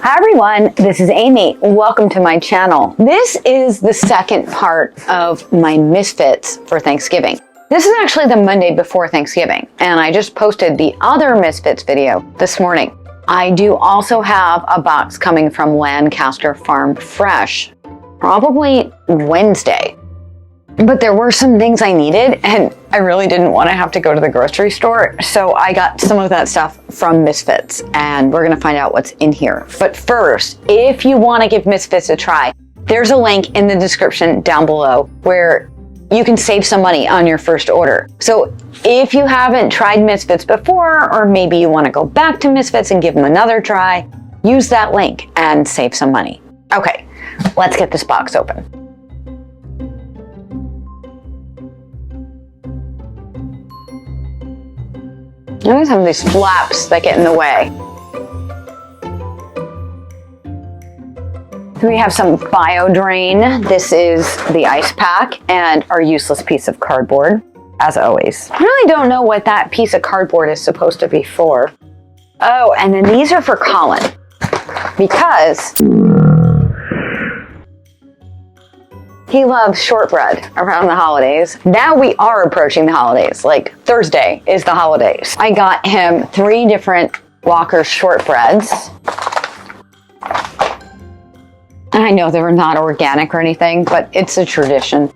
Hi everyone, this is Amy. Welcome to my channel. This is the second part of my Misfits for Thanksgiving. This is actually the Monday before Thanksgiving, and I just posted the other Misfits video this morning. I do also have a box coming from Lancaster Farm Fresh, probably Wednesday. But there were some things I needed, and I really didn't want to have to go to the grocery store, so I got some of that stuff from Misfits, and we're going to find out what's in here. But first, if you want to give Misfits a try, there's a link in the description down below where you can save some money on your first order. So if you haven't tried Misfits before, or maybe you want to go back to Misfits and give them another try, use that link and save some money. Okay, let's get this box open. I always have these flaps that get in the way. We have some BioDrain. This is the ice pack and our useless piece of cardboard, as always. I really don't know what that piece of cardboard is supposed to be for. Oh, and then these are for Colin, because he loves shortbread around the holidays. Now we are approaching the holidays, like Thursday is the holidays. I got him 3 different Walker's shortbreads. And I know they were not organic or anything, but it's a tradition.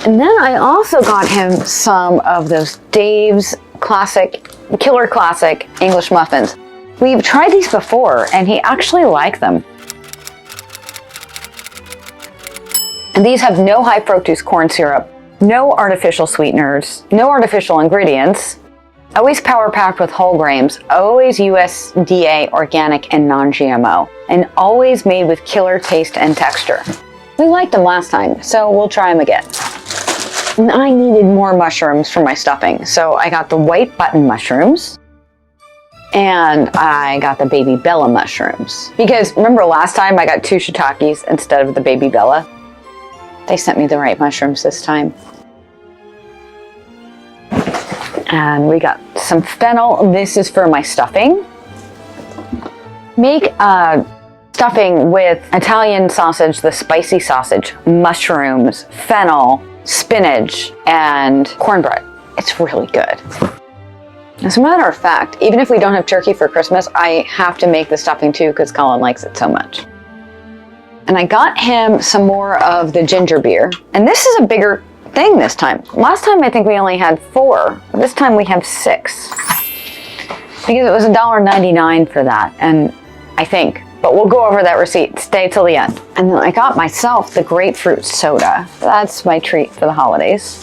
And then I also got him some of those Dave's Killer Classic English muffins. We've tried these before and he actually liked them. And these have no high fructose corn syrup, no artificial sweeteners, no artificial ingredients, always power packed with whole grains, always USDA organic and non-GMO, and always made with killer taste and texture. We liked them last time, so we'll try them again. And I needed more mushrooms for my stuffing, so I got the white button mushrooms and I got the baby Bella mushrooms. Because remember last time I got 2 shiitakes instead of the baby Bella? They sent me the right mushrooms this time. And we got some fennel. This is for my stuffing. Make a stuffing with Italian sausage, the spicy sausage, mushrooms, fennel, spinach, and cornbread. It's really good. As a matter of fact, even if we don't have turkey for Christmas, I have to make the stuffing too because Colin likes it so much. And I got him some more of the ginger beer. And this is a bigger thing this time. Last time I think we only had 4. This time we have 6. Because it was $1.99 for that, and I think. But we'll go over that receipt. Stay till the end. And then I got myself the grapefruit soda. That's my treat for the holidays.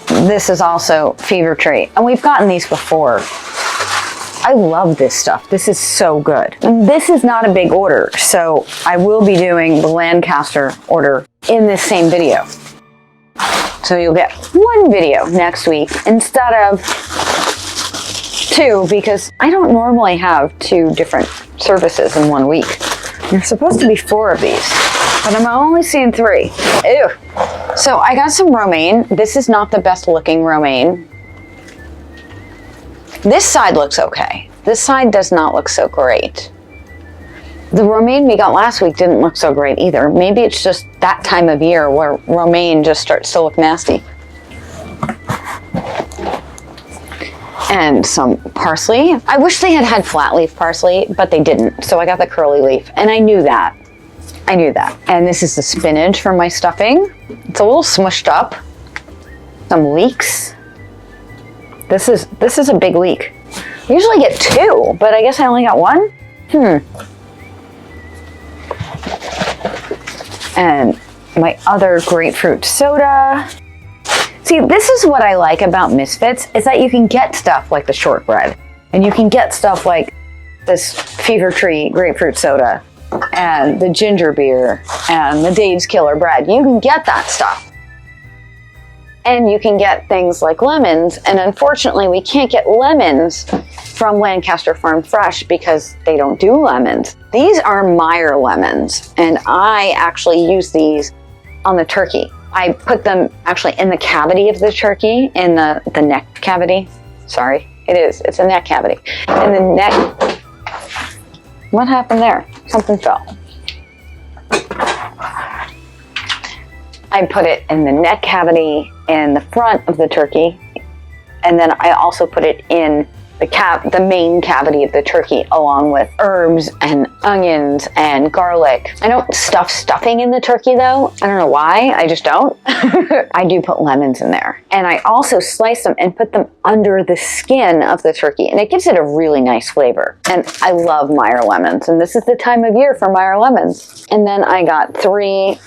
This is also Fever Tree. And we've gotten these before. I love this stuff. This is so good. And this is not a big order, so I will be doing the Lancaster order in this same video. So you'll get 1 video next week instead of 2, because I don't normally have 2 different services in 1 week. There's supposed to be 4 of these, but I'm only seeing 3. Ew. So I got some romaine. This is not the best looking romaine. This side looks okay. This side does not look so great. The romaine we got last week didn't look so great either. Maybe it's just that time of year where romaine just starts to look nasty. And some parsley. I wish they had had flat leaf parsley, but they didn't. So I got the curly leaf, and I knew that. And this is the spinach for my stuffing. It's a little smushed up. Some leeks. This is a big leek. I usually get 2, but I guess I only got 1. And my other grapefruit soda. See, this is what I like about Misfits, is that you can get stuff like the shortbread, and you can get stuff like this Fever Tree grapefruit soda, and the ginger beer, and the Dave's Killer bread. You can get that stuff. And you can get things like lemons, and unfortunately we can't get lemons from Lancaster Farm Fresh because they don't do lemons. These are Meyer Lemons, and I actually use these on the turkey. I put them actually in the cavity of the turkey, in the neck cavity. Sorry, it's a neck cavity. In the neck, what happened there? Something fell. I put it in the neck cavity in the front of the turkey, and then I also put it in the main cavity of the turkey, along with herbs and onions and garlic. I don't stuff stuffing in the turkey though. I don't know why, I just don't. I do put lemons in there. And I also slice them and put them under the skin of the turkey, and it gives it a really nice flavor. And I love Meyer Lemons, and this is the time of year for Meyer Lemons. And then I got 3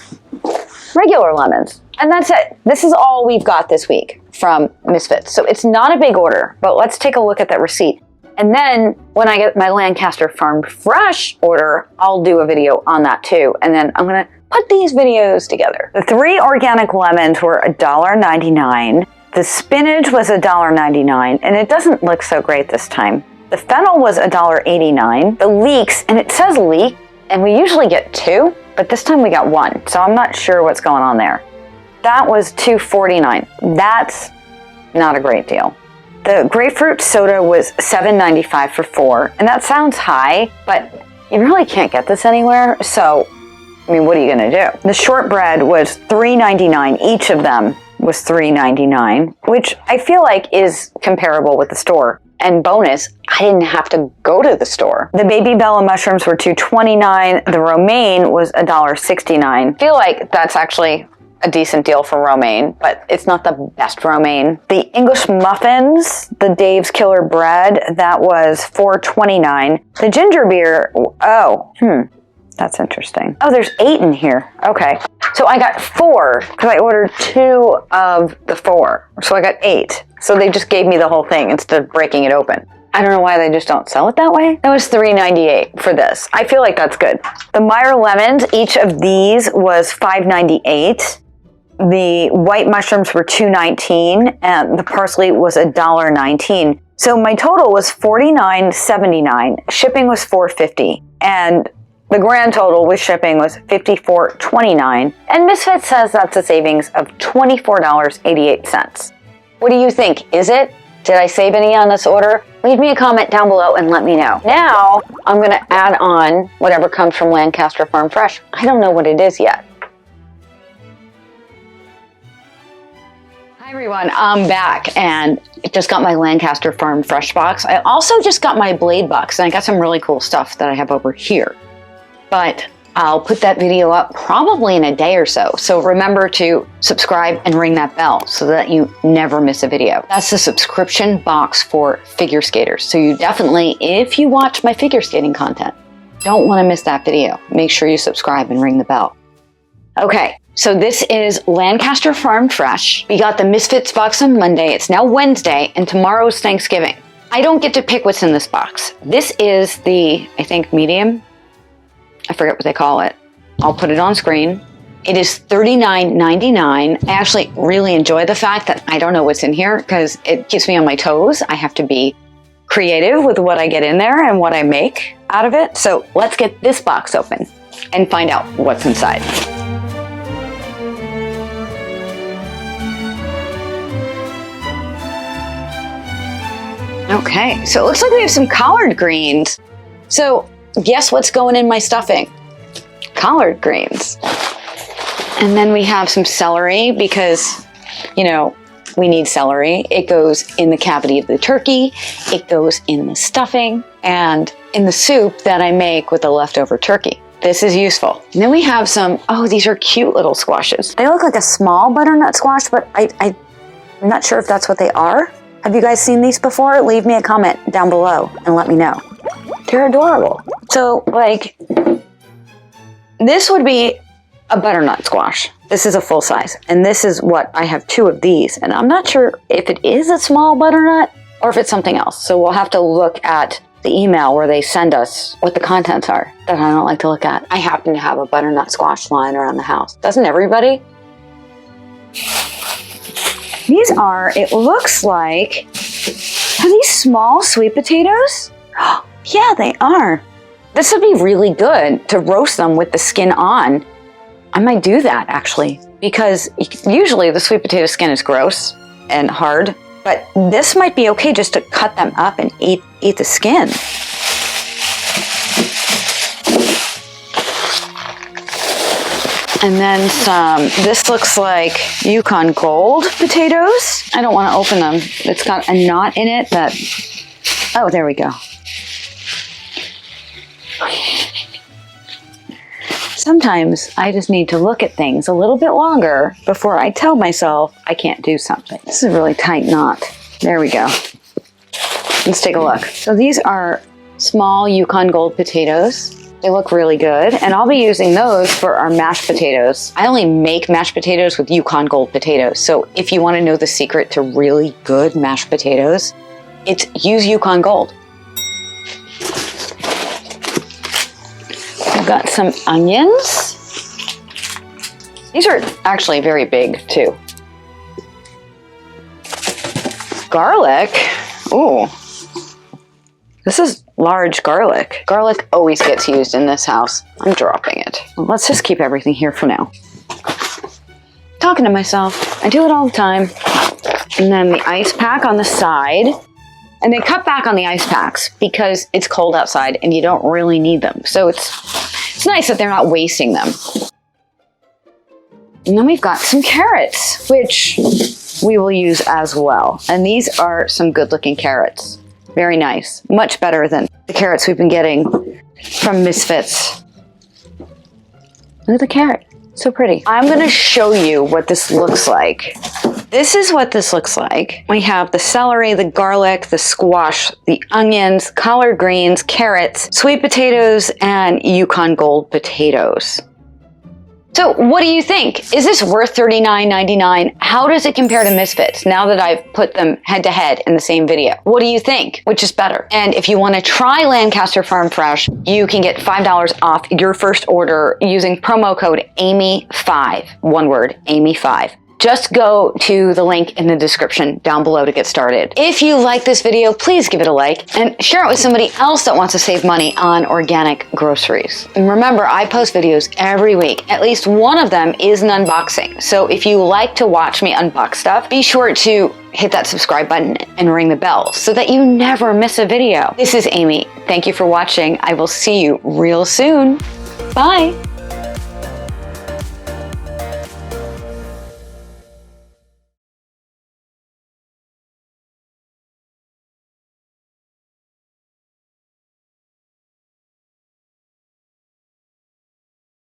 regular lemons. And that's it. This is all we've got this week from Misfits. So it's not a big order, but let's take a look at that receipt. And then when I get my Lancaster Farm Fresh order, I'll do a video on that too. And then I'm gonna put these videos together. The 3 organic lemons were $1.99. The spinach was $1.99, and it doesn't look so great this time. The fennel was $1.89. The leeks, and it says leek, and we usually get 2, but this time we got 1. So I'm not sure what's going on there. That was $2.49. That's not a great deal. The grapefruit soda was $7.95 for 4, and that sounds high, but you really can't get this anywhere, so, I mean, what are you gonna do? The shortbread was $3.99. Each of them was $3.99, which I feel like is comparable with the store. And bonus, I didn't have to go to the store. The baby Bella mushrooms were $2.29. The romaine was $1.69. I feel like that's actually a decent deal for romaine, but it's not the best romaine. The English muffins, the Dave's Killer bread, that was $4.29. The ginger beer, that's interesting. Oh, there's 8 in here. Okay. So I got 4 because I ordered 2 of the 4. So I got 8. So they just gave me the whole thing instead of breaking it open. I don't know why they just don't sell it that way. That was $3.98 for this. I feel like that's good. The Meyer Lemons, each of these was $5.98. The white mushrooms were $2.19, and the parsley was $1.19. So my total was $49.79. Shipping was $4.50, and the grand total with shipping was $54.29. And Misfits says that's a savings of $24.88. What do you think? Is it? Did I save any on this order? Leave me a comment down below and let me know. Now, I'm going to add on whatever comes from Lancaster Farm Fresh. I don't know what it is yet. Hi everyone, I'm back and I just got my Lancaster Farm Fresh box. I also just got my Blade box, and I got some really cool stuff that I have over here. But I'll put that video up probably in a day or so. So remember to subscribe and ring that bell so that you never miss a video. That's the subscription box for figure skaters. So you definitely, if you watch my figure skating content, don't want to miss that video. Make sure you subscribe and ring the bell. Okay, so this is Lancaster Farm Fresh. We got the Misfits box on Monday. It's now Wednesday, and tomorrow's Thanksgiving. I don't get to pick what's in this box. This is the, I think, medium. I forget what they call it. I'll put it on screen. It is $39.99. I actually really enjoy the fact that I don't know what's in here because it keeps me on my toes. I have to be creative with what I get in there and what I make out of it. So let's get this box open and find out what's inside. Okay, so it looks like we have some collard greens. So guess what's going in my stuffing? Collard greens. And then we have some celery because, you know, we need celery. It goes in the cavity of the turkey. It goes in the stuffing and in the soup that I make with the leftover turkey. This is useful. And then we have some, oh, these are cute little squashes. They look like a small butternut squash, but I'm not sure if that's what they are. Have you guys seen these before? Leave me a comment down below and let me know. They're adorable. So, like, this would be a butternut squash. This is a full size. And this is what, I have 2 of these. And I'm not sure if it is a small butternut or if it's something else. So we'll have to look at the email where they send us what the contents are that I don't like to look at. I happen to have a butternut squash lying around the house. Doesn't everybody? These are, it looks like, are these small sweet potatoes? Yeah, they are. This would be really good to roast them with the skin on. I might do that actually, because usually the sweet potato skin is gross and hard, but this might be okay just to cut them up and eat the skin. And then some, this looks like Yukon Gold potatoes. I don't want to open them. It's got a knot in it that, oh, there we go. Sometimes I just need to look at things a little bit longer before I tell myself I can't do something. This is a really tight knot. There we go. Let's take a look. So these are small Yukon Gold potatoes. They look really good, and I'll be using those for our mashed potatoes. I only make mashed potatoes with Yukon Gold potatoes, so if you want to know the secret to really good mashed potatoes, it's use Yukon Gold. I've got some onions. These are actually very big too. Garlic. Ooh. This is large garlic. Garlic always gets used in this house. I'm dropping it. Well, let's just keep everything here for now. Talking to myself. I do it all the time. And then the ice pack on the side. And they cut back on the ice packs because it's cold outside and you don't really need them. So it's nice that they're not wasting them. And then we've got some carrots, which we will use as well. And these are some good looking carrots. Very nice. Much better than the carrots we've been getting from Misfits. Look at the carrot. So pretty. I'm going to show you what this looks like. This is what this looks like. We have the celery, the garlic, the squash, the onions, collard greens, carrots, sweet potatoes, and Yukon Gold potatoes. So what do you think? Is this worth $39.99? How does it compare to Misfits now that I've put them head to head in the same video? What do you think? Which is better? And if you want to try Lancaster Farm Fresh, you can get $5 off your first order using promo code Aimée5. One word, Aimée5. Just go to the link in the description down below to get started. If you like this video, please give it a like and share it with somebody else that wants to save money on organic groceries. And remember, I post videos every week. At least one of them is an unboxing. So if you like to watch me unbox stuff, be sure to hit that subscribe button and ring the bell so that you never miss a video. This is Aimée. Thank you for watching. I will see you real soon. Bye.